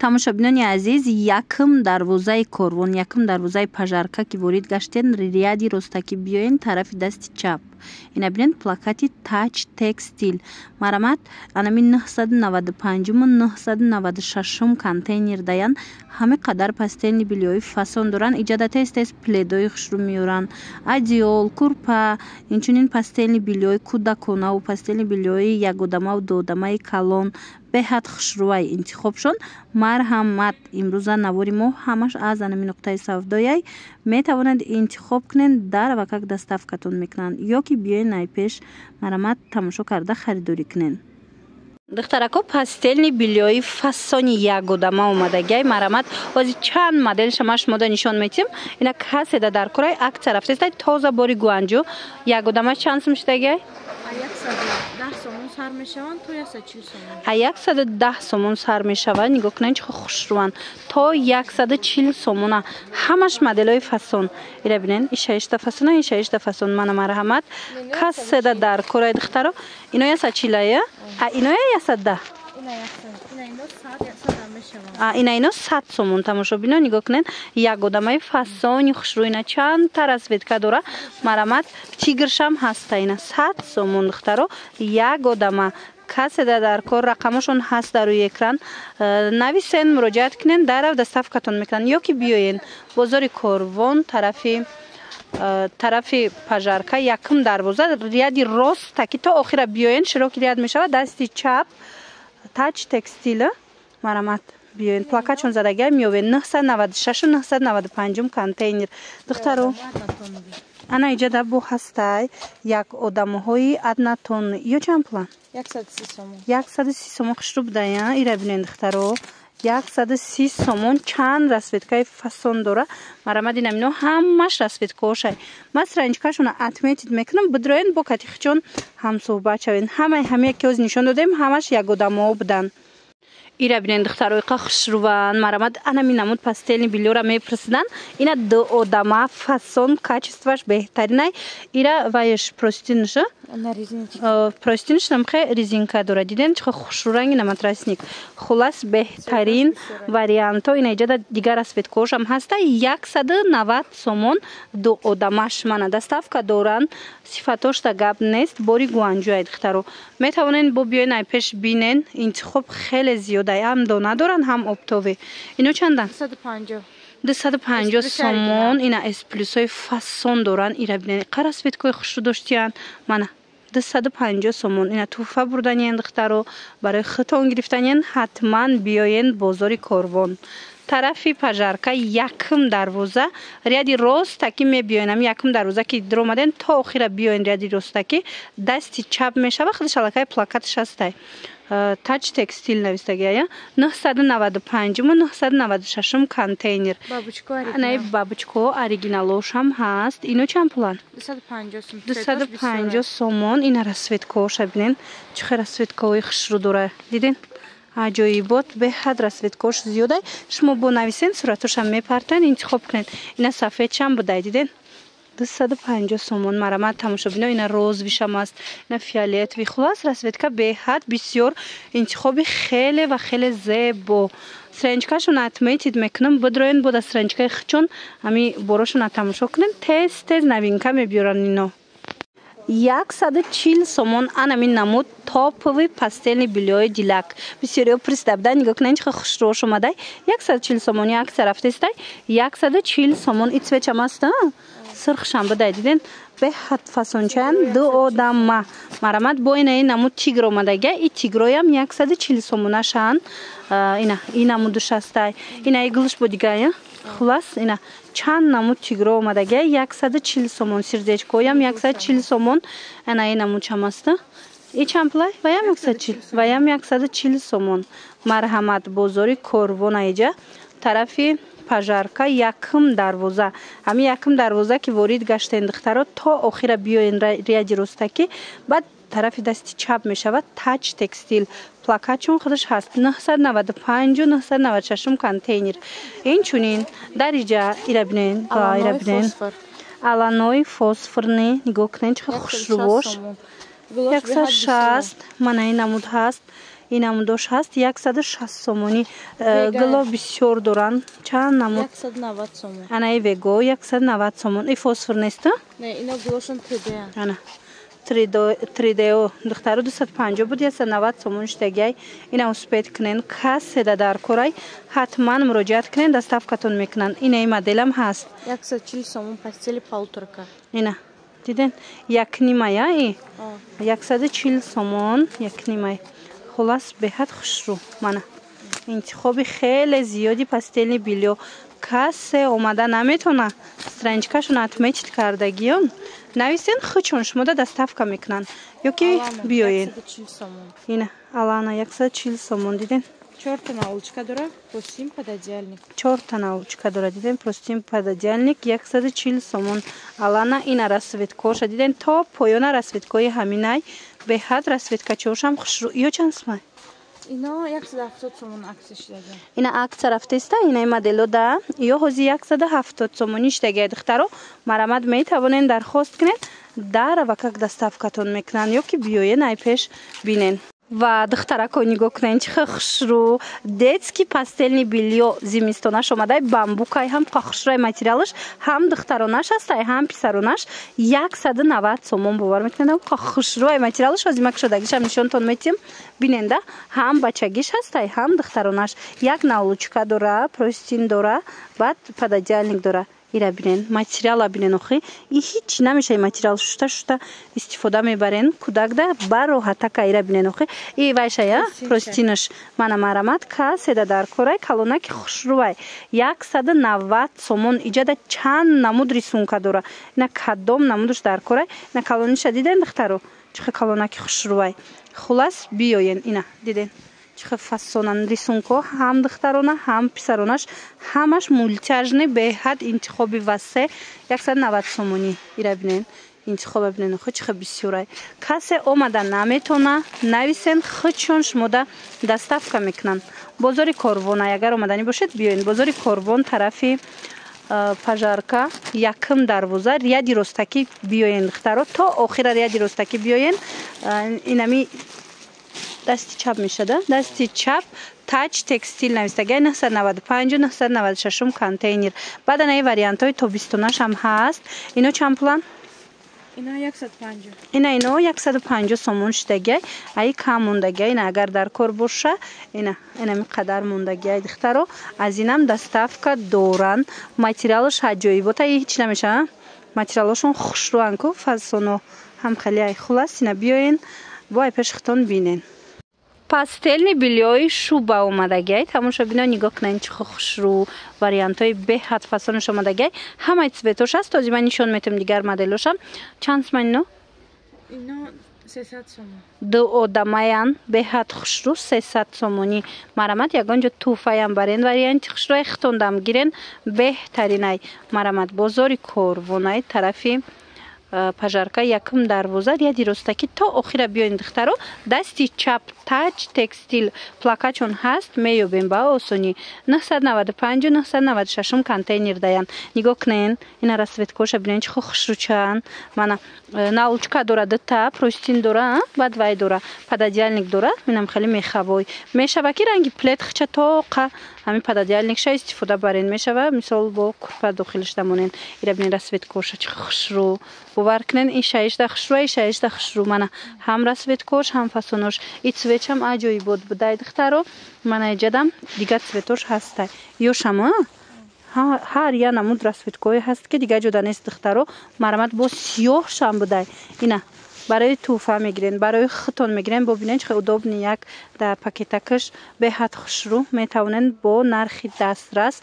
тамошобинони азиз, якм дарвозаи корвон, якм дарвозаи пажарка ки ворид гаштен, ряди ростакӣ биёен тарафи дасти чап. Ина бинед плакати Touch Textile. Марамат анами 995-му 996-ум контейнер даян. Ҳаме қадар пастелни билёи фасон доран. Иҷада тез пледои хушрӯ меёран. Адиол, курпа, инчунин пастелни билёи кӯдаконаву пастелни билёи ягодамаву додамаи калон беҳад хушрӯваи интихобшон. Марҳамат, имрӯза навори мо ҳамаш аз анами нуқтаи савдояй метавонед интихоб кунед дар ва как доставкатон мекунанд ё ки биёен най пеш марҳамат тамошо карда харидорӣ кунед. духтарако пастелни билёи фасони ягодама омадагай марҳамат ози чанд модел шамода нишон метим. Ина каседа дар курай акция рафтестай тоза бори гуанҷу ягодама чанд сум шидагай 110 сомон сар мешаванд то 140 сомон. 110 сомон сар мешавад. Нигоҳ кунед чӣ хушрӯванд. То 140 сомона. Ҳамаш моделҳои фасон. Ира бинед, ишаишта фасона, ишаишта фасон. Мана марҳамат. Каседа дар курай духтаро. Ино 140 я? А ино 110. Ина ино 100 сомон тамошобино нигоҳ кунед. Ягодамаи фасони хушрӯина чанд та расветка дора. Марамат тигршам ҳаста. Ина 100 сомон духтаро ягодама. Каседа дар кор рақамашон ҳаст дар рӯи экран. Нависен, муроҷиат кунед, дарав доставкатон мекунанд ё ки биёен бозори Корвон тарафи пажарка якм дарвоза ряди ростаки то охира биёен широки ряд мешавад. Дасти чап Touch Textile марамат биёен плакатшон задагай меёвен 996 995 контейнер духтаро ана иҷада бо ҳастай як одамҳои аднатон ё чанд план 130 сомон 130 сомон хушрӯ будая. ира бинед духтаро 130 сомон чанд расветкаи фасон дора. марамат инамино ҳамаш расветкаошай. ман страничкашона отметид мекунам. бидроен бо катихчон ҳамсӯҳбат шавен. ҳамаи ки оз нишон додем ҳамаш ягодамао будан. ира бинед духтарои қа хушрӯван. марамат анами намуд пастелни билёра мепурсидан. ина ду одама фасон качестваш беҳтаринай. ира вайш простиниша простиниш намхе резинка дора. диден чӣ хушрӯранги наматрасник. хулас беҳтарин варианто. ина иҷада дигар расветкаошам ҳаста 190 сомон ду одамаш. мана доставка доран. сифатошта гап нест. бори гуанҷуай духтаро метавонед бо биёен айпеш бинен. интихоб хеле зиёда ҳам дона доран ҳам обтове. ино чандан 250 сомон. ина эсплюсои фасон доран. ира бинед қа расветкаи хушрӯ доштиян. мана 250 сомон. ина туҳфа бурданиен духтаро барои хитон гирифтаниен ҳатман биёен бозори Корвон тарафи пажарка якм дарвоза ряди ростаки мебиёнам. якм дарвоза ки диромаден то охира биёен ряди ростаки дасти чап мешава. худаш аллакай плакатш ҳастай. Touch Textile навистагия 995-му 996-ум контейнер. Ана бабочко оригиналошам ҳаст. ино чанд план 250 сомон. ина расветкаоша бинен чӣ расветкаои хушрӯ дора. диден аҷоибот беҳад расветкаош зиёдай. шумо бо нависен суратошам мепартан интихоб кунед. ина сафедшам будай. диден 250 сомон. марамат тамошобино ина розовишам аст. ина фиолетови. хулас расветка беҳад бисёр интихоби хеле ва хеле зебо. страничкашон отметид мекунам. бидроен бода страничкаи хичон ами борошона тамошо кунем. тез новинка мебиёран ино. 140 сомон анами намуд топови пастелни билёи дилак. бисёриҳо пурсида нигоҳ кунед чӣ хушрӯш омадай. 140 сомон акция рафтестай 140 сомон. ицвечам аста сирхшам будай. диден беҳад фасончаян ду одама. марамат бо инаи намуд тигр омадага. и тигроям 140 сомонашан. ина и намудуш ҳастай. инаи гулш бодигая. хулас ина чанд намуд тигро омадага 140 сомон. сердечкоям 140 сомон. анаи намудшам аста. и чанд плай ваям 140 ваям 140 сомон. марҳамат бозори Корвон аиҷа тарафи пажарка якм дарвоза. ҳами якм дарвоза ки ворид гаштен духтаро то охира биёен ряди ростаки баъд тарафи дасти чап мешавад. Touch Textile плакатшон худаш ҳаст. 995 996 контейнер. инчунин дар иҷа ира бинен аланои фосфорни нигоҳ кунед чӣ хушрӯбош 160 манаи намуд ҳаст. این نمودش هست 160 سومونی گلو بسیار دارن چند نمود 190 سومون انا ای وگو 190 سومون ای فسفر نیست نه اینا گلوشون 3D انا 3D دخترو 250 بود 190 سومون شتگی اینا اسپیت کنن کسی در کورای حتما مراجعت کنن دستافکتون میکنن این مدلم هست 140 سومون پستیل پالتورکا اینا دیدن یک نیمه ای 140 سومون یک نیمه خلاص به حد خوش رو منه انتخاب خیلی زیادی پستیل بیلیو کسی اومده نمیتونه استرنجکشون اتمیچت کردگیون نویسین خچون شما دستافکا میکنن یکی بیاین 140 سومون اینه الان 140 سومون دیدن 4 та наулочка дора простим пододеяльник 4 та наулочка дора دیدن простим пододеяльник 140 сомон алана ина расветкоша دیدن تا پایان расветкои ҳаминай беҳад расветкачошам хушрӯ ё чанд сомон اینا 170 سومون عکسش دادن اینا عکس رفتسته اینا مدلو ده یا هزی 170 سومونیش دیگه دخترو مرامت میتوانین درخواست کنین در وکک دستافکتون میکنن یا که بیاین ای پیش بینین و دخترکو نگاه کنین چه خوشرو детский пастельный белье зимистонаш омадай бамбукай ҳам пахшрай материалаш ҳам духтаронаш ҳастай ҳам писаронаш 190 сомон бовар мекунем пахшрай материалаш озимак шудагиш ҳам нишонтон метим биненда ҳам бачагиш ҳастай ҳам духтаронаш як наулочка дора простин дора баъд пододеяльник дора ира бинен материала бинен охи и ҳеч намешай материал шута истифода мебарен кудакда бароҳатака ира бинен охи и вайшая простинаш мана марамат каседа дар корай калонаки хушрувай 190 сомон иҷада чанд намуд рисунка дора ина кадом намудаш дар корай ина калониша диден духтаро чихе калонаки хушрувай хулас биёен ина диден чихе фасонан рисунко ҳам духтарона ҳам писаронаш ҳамаш мультяжни беҳад интихоби васе 190 сомонӣ ира бинен интихоба бинен хо чихе бисёрай касе омада наметона нависен хичон шумода дастафка мекунан бозори корвона агар омадани бошед биёин бозори корвон тарафи пажарка якм дарвоза ряди ростакӣ биёен духтаро то охира ряди ростакӣ биёен инами дасти чап мешада дасти чап тач текстил навистаги 995 996 контейнер баъд анаи вариантҳои тобистонаш ҳам ҳаст ино чанд план اینا 150 اینا 150 سومون شدگی ای کم موندگی اینا اگر در کار باشه اینا میقدر موندگی دخترو از اینم دستافکا دورن ماتریالش هجایی بوده هیچ نمیشه ماتریالشون خوش رو انکو فاسونو هم خیلی خلاص اینا بیاین با پیش خودتون ببینین пастельный бельёи шуба омадагай тамоша бино нигоҳ кунен чӣ хушрӯ вариантҳои беҳад фасонаш омадагай ҳамаи цветош аст този ман нишон метем дигар моделошам чанд сомон ино اینا 300 сомон ду одамаян беҳад хушрӯ 300 сомонӣ марамат ягон ҷо туҳфаям барен варианти хушрӯи хитондам гирен беҳтаринай марамат бозори корвонай тарафи пажарка якм дарвоза ряди ростаки то охира биёин духтаро дасти чап тач текстил плакачон ҳаст меёбем ба осонӣ 995 996 контейнер даян нигоҳ кунен ина расветкоша бинен чихо хушрӯчан мана наулчка дора дта простин дора баъд вай дора пододеяльник дора инам хеле мехабой мешава ки ранги плет хича тоқа ҳамин пододеяльникша истифода барен мешава мисол бо курпа дохилаш дамонен ира бинен расветкоша чихо хушрӯ бовар кунен ин шаишда хушрӯ ин шаишда хушрӯ мана ҳам расветкош ҳам фасонош и цветшам аҷоибот будай духтаро мана иҷадам дигар цветош ҳастай ё шама ҳар я намуд расветкое ҳаст ки дигар ҷода нест духтаро марамат бо сиёҳшам будай ина барои туҳфа мегирен барои хитон мегирен бобинен чихе удобни як дар пакетакаш беҳад хушрӯ метавонен бо нархи дастрас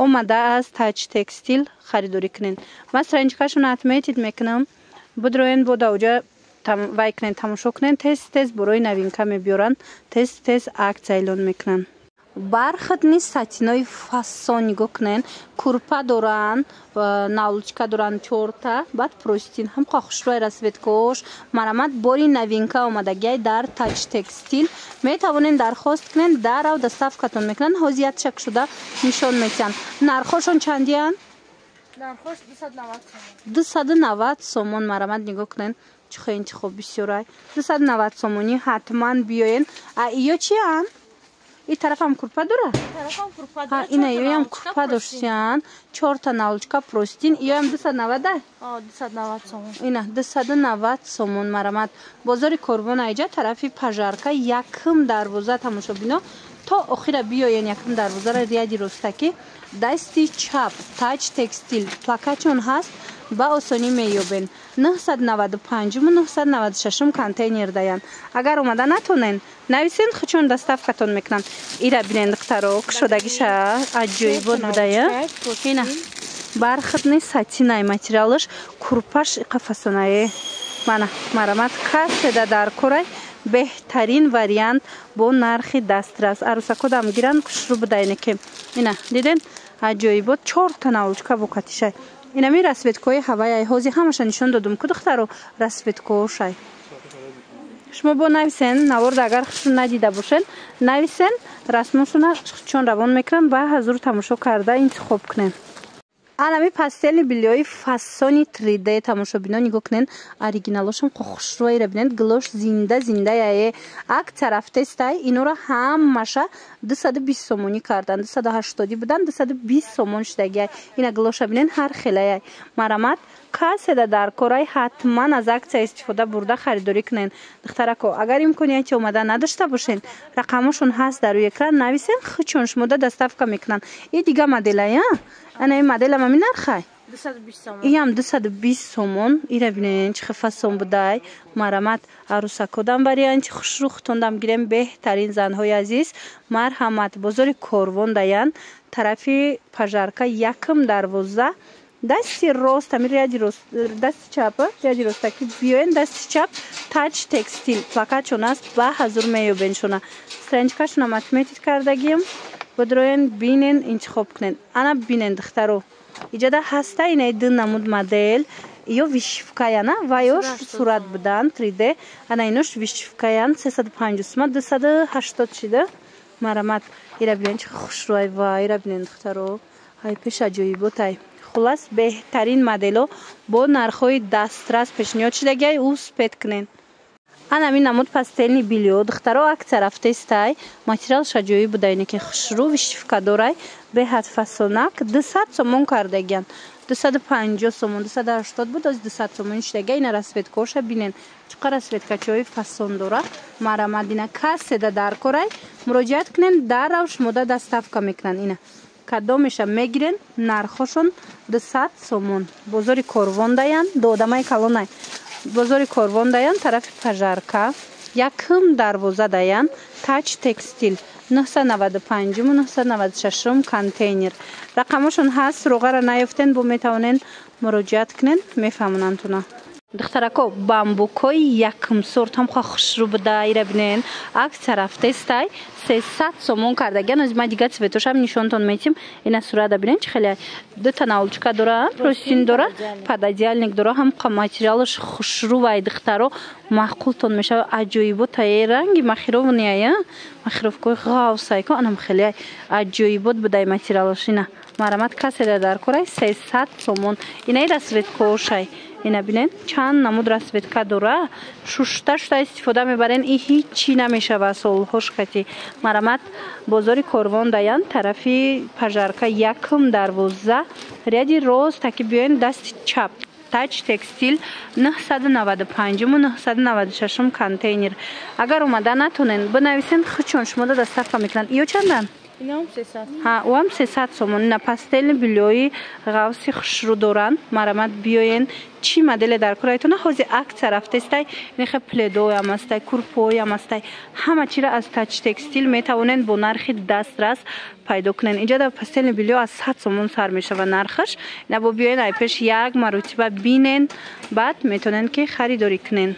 омадааст тач текстил харидорӣ кунен ман страничкашон отметид мекунам будроен бо даоҷа вай кунен тамошо кунен тез тез борои новинка мебиёранд тез тез акция эълон мекунанд бархатни сатинои фасон нигоҳ кунен курпа доранд наулочка доранд 4 баъд простин ҳамқа хушрӯи расветкош марамат бори новинка омадагиай дар тач текстил метавонен дархост кунен дарав дастафкатон мекунанд ҳозир ятшак шуда нишон метиҳанд нархошон чандиянд нархош 290 сомон 290 сомон марамат нигоҳ кунен خیلی خوب بسیار 290 سومونی حتما بیاین ایو چی هن؟ این طرف هم کرپا داره؟ طرف هم کرپا داره. اینا هم کرپا داشتین 4 تا نالچکا پروستین ایو هم 290 ده؟ 290 سومون. اینا 290 سومون مرامت بازار کربون ایجا طرفی پژارکا یکم دروازه تماشا بینا تا آخر بیاین یکم دروازه را ریادی رستکی دستی چپ تاج تکستیل پلاکچون هست با آسانی میابین 995 و 996 کانتینر داین اگر اومده نتونین نویسین خچون دستافکتون میکنن ایرا بینین دخترو کشودگیش عجیب بوده اینا бархатный сатиной материалыш курпаш қафасонае мана марамат каседа дар курай беҳтарин вариант бо нархи дастрас арусакодам гиран кушру будайнеки ина диден аҷоибот 4 та наулчка букатишай инами расветкои ҳаваяй ҳози ҳамаша нишон додум ку духтаро расветкошай шумо бо нависен наворда агар хушун надида бошен нависен расмошуна чон равон мекунан ба ҳазур тамошо карда интихоб кунен анами пастели билёи фасони 3D тамошо бино нигоҳ кунен оригиналошам хушрӯира бинен глош зинда зиндаае ак тарафтестай инора ҳамаша 220 сомонӣ кардан 280 будан 220 сомон шудагиай ина глоша бинен ҳар хелаяй марамат каседа дар корай ҳатман аз аксия истифода бурда харидорӣ кунен духтарако агар имконияти омада надошта бошен рақамошон ҳаст дар рӯи экран нависен хичон шумода доставка мекунанд и дига моделая ана ин моделам ами нархай 220 сомон иам 220 сомон ира бинен чӣ фасон будай марамат арусакодам варианти хушрӯхтондам гирем беҳтарин занҳои азиз марҳамат бозори корвон даян тарафи пажарка якм дарвоза дасти рост ами ряди рост дасти чапа ряди ростаки биёен дасти чап тач текстил плакатшон аст ба ҳазур меёбен шуна страничкашонам отметид кардагием бодроен бинен интихоб кунен ана бинен духтаро иҷода ҳаста инаи ду намуд модел ё вишивкаяна ва ёш сурат будан 3D ана инош вишивкаян 350 сума 280 шида марамат ира бинен чӣ хушрӯай ва ира бинен духтаро ай пеш аҷоиботай хулас беҳтарин модело бо нархҳои дастрас пешниҳод шудагиай успед кунен анами намуд пастелни билё духтаро ак тарафтестай материал шаҷоӣ будаине ки хушрӯ вишивка дорай беҳад фасонак 200 сомон кардагиан 250 сомон 280 буд аз 200 сомон шудагиа ина расветкоша бинен чиқа расветкачиҳои фасон дора марамадина каседа дар корай муроҷиат кунен дарав шумода доставка мекунанд ина кадомеша мегирен нархошон 200 сомон бозори корвон даян до одамаи калонай бозори корвон даян тарафи пажарка якм дарвоза даян тач текстил 995 996 контейнер рақамошон ҳаст суроғара наёфтен бо метавонен муроҷиат кунен мефаҳмонандтуна духтарако бамбукои якм сорт ҳамхо хушрӯ буда ира бинен ак тарафтестай 300 сомон кардагиан аз ма дига цветошам нишонтон метим ина сурата бинен чӣ хеле ду та наулчка дора простин дора пододеяльник дора ҳамқа материалош хушрӯвай духтаро маъқултон мешава аҷоиботае ранги махировнияя махировкои ғавсайко анам хеле аҷоибот будай материалош ина марамат каседа дар корай 300 сомон инаи расветкошай ина бинен чанд намуд расветка дора шушта шуда истифода мебарен и ҳичи намешава солҳо шикати марамат бозори корвон даян тарафи пажарка якм дарвоза ряди рост таки биёен дасти чап тач текстил 995 996 контейнер агар омада натонен бинависен хичон шумода доставка мекунанд иё чандан инам 300 ҳа уам 300 сомон ина пастели билёи ғавси хушрӯ доранд марамат биёен чӣ моделе дар курайтона ҳози ак тарафтестай нехе пледоям астай курпоям астай ҳама чира аз тач текстил метавонен бо нархи дастрас пайдо кунен инҷода пастели билё аз 100 сомон сар мешава нархаш ина бо биёен айпеш як маротиба бинен баъд метавонен ки харидорӣ кунен